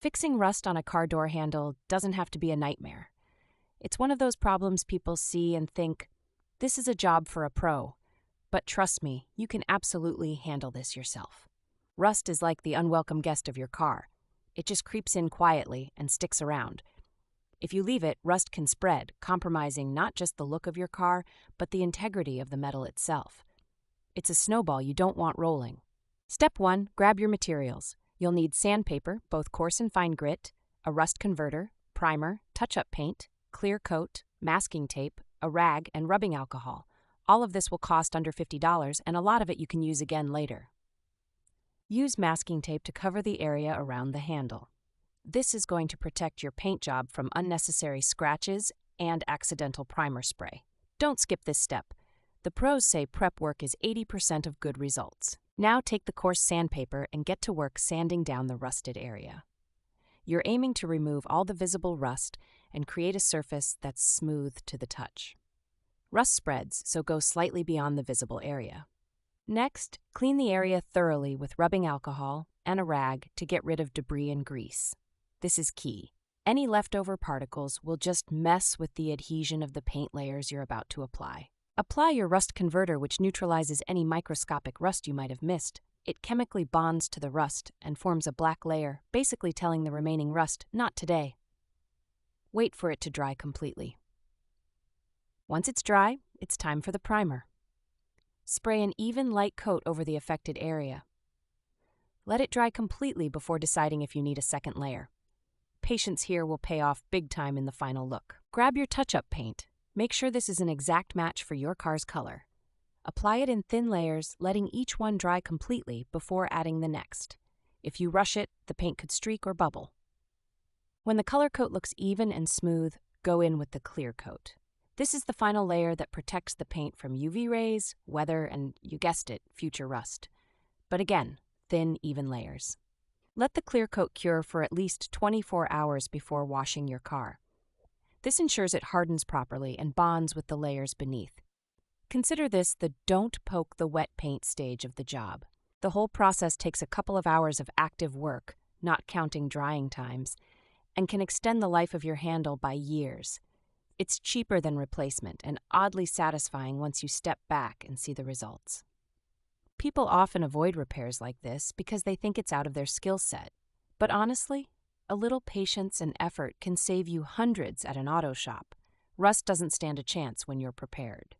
Fixing rust on a car door handle doesn't have to be a nightmare. It's one of those problems people see and think, this is a job for a pro. But trust me, you can absolutely handle this yourself. Rust is like the unwelcome guest of your car. It just creeps in quietly and sticks around. If you leave it, rust can spread, compromising not just the look of your car, but the integrity of the metal itself. It's a snowball you don't want rolling. Step 1, grab your materials. You'll need sandpaper, both coarse and fine grit, a rust converter, primer, touch-up paint, clear coat, masking tape, a rag, and rubbing alcohol. All of this will cost under $50, and a lot of it you can use again later. Use masking tape to cover the area around the handle. This is going to protect your paint job from unnecessary scratches and accidental primer spray. Don't skip this step. The pros say prep work is 80% of good results. Now take the coarse sandpaper and get to work sanding down the rusted area. You're aiming to remove all the visible rust and create a surface that's smooth to the touch. Rust spreads, so go slightly beyond the visible area. Next, clean the area thoroughly with rubbing alcohol and a rag to get rid of debris and grease. This is key. Any leftover particles will just mess with the adhesion of the paint layers you're about to apply. Apply your rust converter, which neutralizes any microscopic rust you might have missed. It chemically bonds to the rust and forms a black layer, basically telling the remaining rust, not today. Wait for it to dry completely. Once it's dry, it's time for the primer. Spray an even light coat over the affected area. Let it dry completely before deciding if you need a second layer. Patience here will pay off big time in the final look. Grab your touch-up paint. Make sure this is an exact match for your car's color. Apply it in thin layers, letting each one dry completely before adding the next. If you rush it, the paint could streak or bubble. When the color coat looks even and smooth, go in with the clear coat. This is the final layer that protects the paint from UV rays, weather, and, you guessed it, future rust. But again, thin, even layers. Let the clear coat cure for at least 24 hours before washing your car. This ensures it hardens properly and bonds with the layers beneath. Consider this the don't poke the wet paint stage of the job. The whole process takes a couple of hours of active work, not counting drying times, and can extend the life of your handle by years. It's cheaper than replacement and oddly satisfying once you step back and see the results. People often avoid repairs like this because they think it's out of their skill set. But honestly, a little patience and effort can save you hundreds at an auto shop. Rust doesn't stand a chance when you're prepared.